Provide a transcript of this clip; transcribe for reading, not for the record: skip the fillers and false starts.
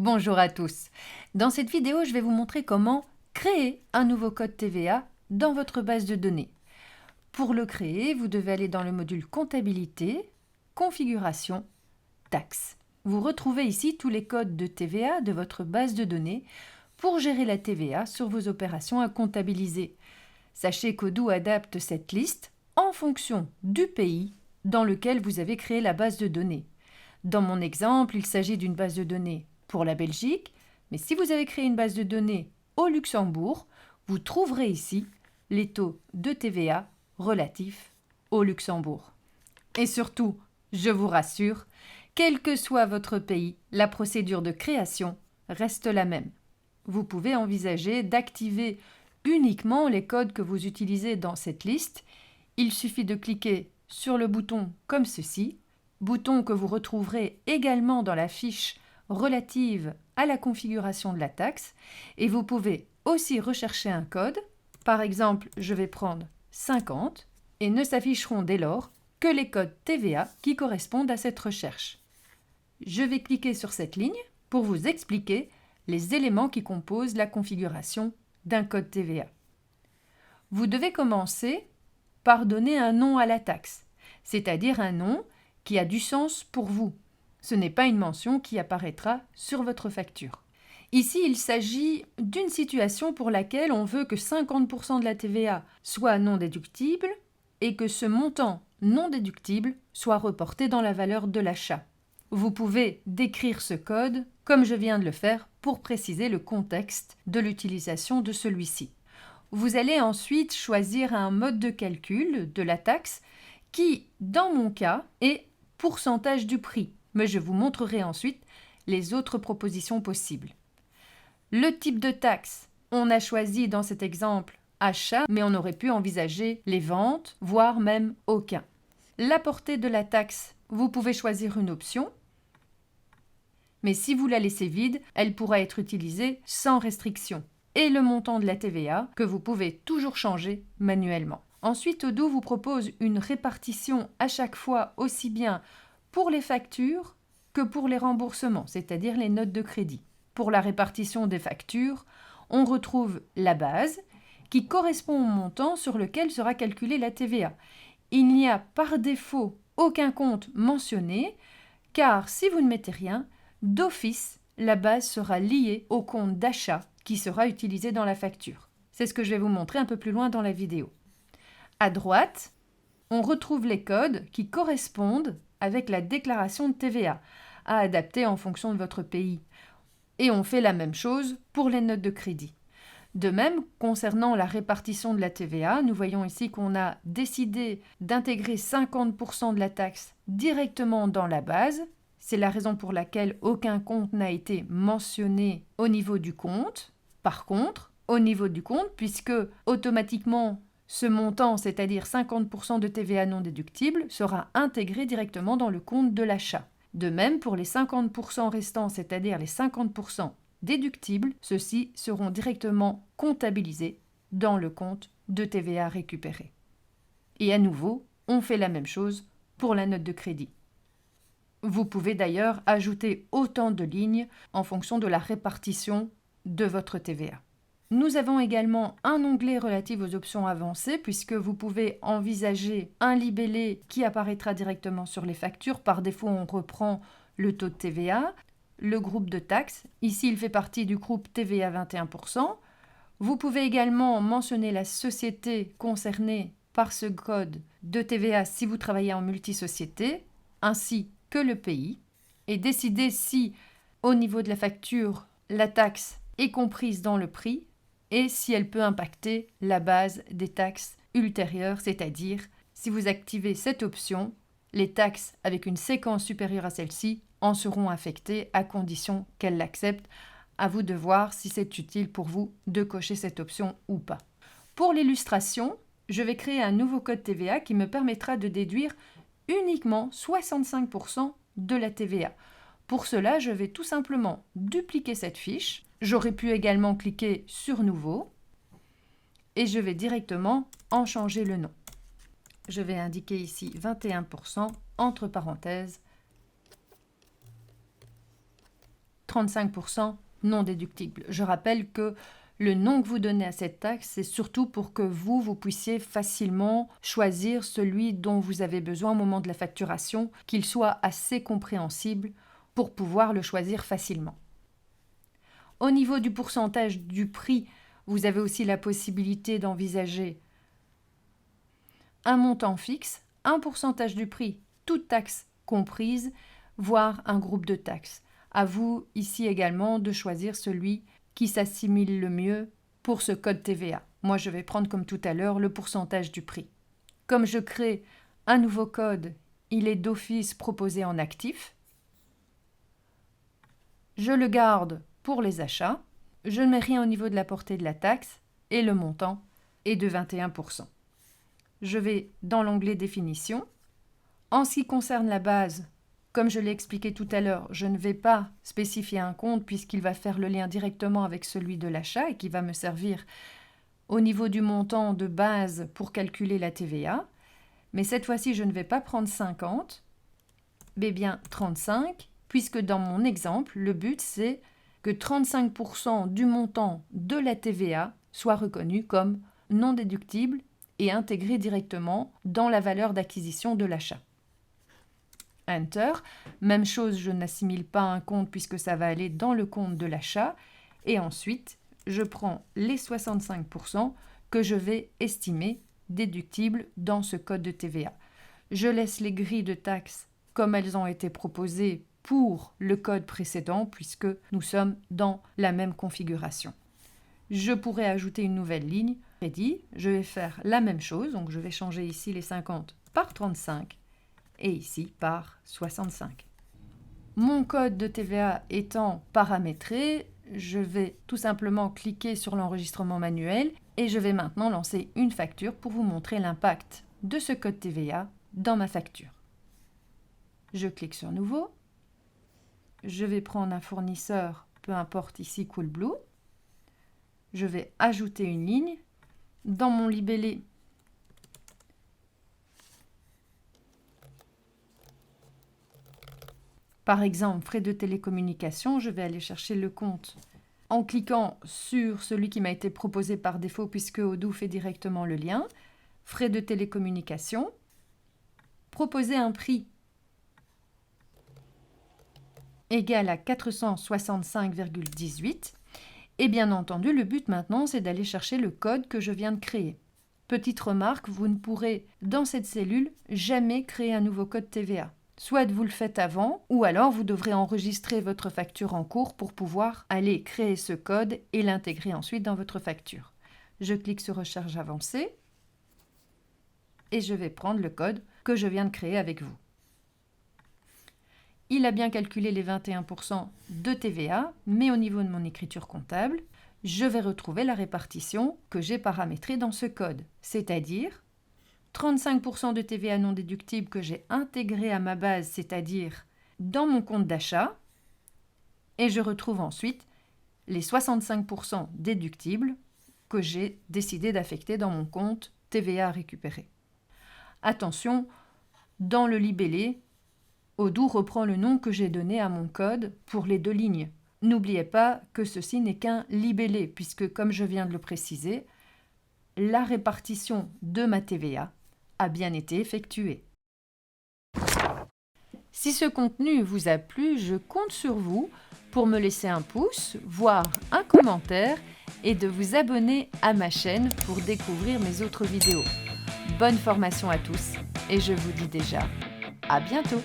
Bonjour à tous. Dans cette vidéo, je vais vous montrer comment créer un nouveau code TVA dans votre base de données. Pour le créer, vous devez aller dans le module Comptabilité, Configuration, Taxes. Vous retrouvez ici tous les codes de TVA de votre base de données pour gérer la TVA sur vos opérations à comptabiliser. Sachez qu'Odoo adapte cette liste en fonction du pays dans lequel vous avez créé la base de données. Dans mon exemple, il s'agit d'une base de données pour la Belgique, mais si vous avez créé une base de données au Luxembourg, vous trouverez ici les taux de TVA relatifs au Luxembourg. Et surtout, je vous rassure, quel que soit votre pays, la procédure de création reste la même. Vous pouvez envisager d'activer uniquement les codes que vous utilisez dans cette liste. Il suffit de cliquer sur le bouton comme ceci, bouton que vous retrouverez également dans la fiche relative à la configuration de la taxe, et vous pouvez aussi rechercher un code. Par exemple, je vais prendre 50 et ne s'afficheront dès lors que les codes TVA qui correspondent à cette recherche. Je vais cliquer sur cette ligne pour vous expliquer les éléments qui composent la configuration d'un code TVA. Vous devez commencer par donner un nom à la taxe, c'est-à-dire un nom qui a du sens pour vous. Ce n'est pas une mention qui apparaîtra sur votre facture. Ici, il s'agit d'une situation pour laquelle on veut que 50% de la TVA soit non déductible et que ce montant non déductible soit reporté dans la valeur de l'achat. Vous pouvez décrire ce code comme je viens de le faire pour préciser le contexte de l'utilisation de celui-ci. Vous allez ensuite choisir un mode de calcul de la taxe qui, dans mon cas, est pourcentage du prix, mais je vous montrerai ensuite les autres propositions possibles. Le type de taxe, on a choisi dans cet exemple achat, mais on aurait pu envisager les ventes, voire même aucun. La portée de la taxe, vous pouvez choisir une option, mais si vous la laissez vide, elle pourra être utilisée sans restriction. Et le montant de la TVA que vous pouvez toujours changer manuellement. Ensuite, Odoo vous propose une répartition à chaque fois aussi bien pour les factures que pour les remboursements, c'est-à-dire les notes de crédit. Pour la répartition des factures, on retrouve la base qui correspond au montant sur lequel sera calculée la TVA. Il n'y a par défaut aucun compte mentionné, car si vous ne mettez rien, d'office, la base sera liée au compte d'achat qui sera utilisé dans la facture. C'est ce que je vais vous montrer un peu plus loin dans la vidéo. À droite, on retrouve les codes qui correspondent avec la déclaration de TVA, à adapter en fonction de votre pays. Et on fait la même chose pour les notes de crédit. De même, concernant la répartition de la TVA, nous voyons ici qu'on a décidé d'intégrer 50% de la taxe directement dans la base. C'est la raison pour laquelle aucun compte n'a été mentionné au niveau du compte. Par contre, au niveau du compte, puisque automatiquement ce montant, c'est-à-dire 50% de TVA non déductible, sera intégré directement dans le compte de l'achat. De même, pour les 50% restants, c'est-à-dire les 50% déductibles, ceux-ci seront directement comptabilisés dans le compte de TVA récupéré. Et à nouveau, on fait la même chose pour la note de crédit. Vous pouvez d'ailleurs ajouter autant de lignes en fonction de la répartition de votre TVA. Nous avons également un onglet relatif aux options avancées puisque vous pouvez envisager un libellé qui apparaîtra directement sur les factures. Par défaut, on reprend le taux de TVA, le groupe de taxes. Ici, il fait partie du groupe TVA 21%. Vous pouvez également mentionner la société concernée par ce code de TVA si vous travaillez en multisociété, ainsi que le pays, et décider si, au niveau de la facture, la taxe est comprise dans le prix et si elle peut impacter la base des taxes ultérieures, c'est-à-dire si vous activez cette option, les taxes avec une séquence supérieure à celle-ci en seront affectées à condition qu'elle l'accepte. À vous de voir si c'est utile pour vous de cocher cette option ou pas. Pour l'illustration, je vais créer un nouveau code TVA qui me permettra de déduire uniquement 65% de la TVA. Pour cela, je vais tout simplement dupliquer cette fiche. J'aurais pu également cliquer sur Nouveau et je vais directement en changer le nom. Je vais indiquer ici 21% entre parenthèses 35% non déductible. Je rappelle que le nom que vous donnez à cette taxe, c'est surtout pour que vous puissiez facilement choisir celui dont vous avez besoin au moment de la facturation, qu'il soit assez compréhensible pour pouvoir le choisir facilement. Au niveau du pourcentage du prix, vous avez aussi la possibilité d'envisager un montant fixe, un pourcentage du prix, toute taxe comprise, voire un groupe de taxes. À vous ici également de choisir celui qui s'assimile le mieux pour ce code TVA. Moi, je vais prendre comme tout à l'heure le pourcentage du prix. Comme je crée un nouveau code, il est d'office proposé en actif. Je le garde pour les achats. Je ne mets rien au niveau de la portée de la taxe et le montant est de 21%. Je vais dans l'onglet définition. En ce qui concerne la base, comme je l'ai expliqué tout à l'heure, je ne vais pas spécifier un compte puisqu'il va faire le lien directement avec celui de l'achat et qui va me servir au niveau du montant de base pour calculer la TVA. Mais cette fois-ci, je ne vais pas prendre 50, mais bien 35, puisque dans mon exemple, le but c'est que 35% du montant de la TVA soit reconnu comme non déductible et intégré directement dans la valeur d'acquisition de l'achat. Enter. Même chose, je n'assimile pas un compte puisque ça va aller dans le compte de l'achat. Et ensuite, je prends les 65% que je vais estimer déductibles dans ce code de TVA. Je laisse les grilles de taxes comme elles ont été proposées pour le code précédent puisque nous sommes dans la même configuration. Je pourrais ajouter une nouvelle ligne. Crédit, je vais faire la même chose. Donc je vais changer ici les 50 par 35. Et ici par 65. Mon code de TVA étant paramétré, je vais tout simplement cliquer sur l'enregistrement manuel et je vais maintenant lancer une facture pour vous montrer l'impact de ce code TVA dans ma facture. Je clique sur Nouveau. Je vais prendre un fournisseur, peu importe ici Coolblue. Je vais ajouter une ligne. Dans mon libellé, par exemple, frais de télécommunication, je vais aller chercher le compte en cliquant sur celui qui m'a été proposé par défaut puisque Odoo fait directement le lien. Frais de télécommunication. Proposer un prix égal à 465,18. Et bien entendu, le but maintenant, c'est d'aller chercher le code que je viens de créer. Petite remarque, vous ne pourrez, dans cette cellule, jamais créer un nouveau code TVA. Soit vous le faites avant, ou alors vous devrez enregistrer votre facture en cours pour pouvoir aller créer ce code et l'intégrer ensuite dans votre facture. Je clique sur Recherche avancée et je vais prendre le code que je viens de créer avec vous. Il a bien calculé les 21% de TVA, mais au niveau de mon écriture comptable, je vais retrouver la répartition que j'ai paramétrée dans ce code, c'est-à-dire 35% de TVA non déductible que j'ai intégré à ma base, c'est-à-dire dans mon compte d'achat, et je retrouve ensuite les 65% déductibles que j'ai décidé d'affecter dans mon compte TVA à récupérer. Attention, dans le libellé, Odoo reprend le nom que j'ai donné à mon code pour les deux lignes. N'oubliez pas que ceci n'est qu'un libellé, puisque comme je viens de le préciser, la répartition de ma TVA a bien été effectuée. Si ce contenu vous a plu, je compte sur vous pour me laisser un pouce, voire un commentaire et de vous abonner à ma chaîne pour découvrir mes autres vidéos. Bonne formation à tous et je vous dis déjà à bientôt.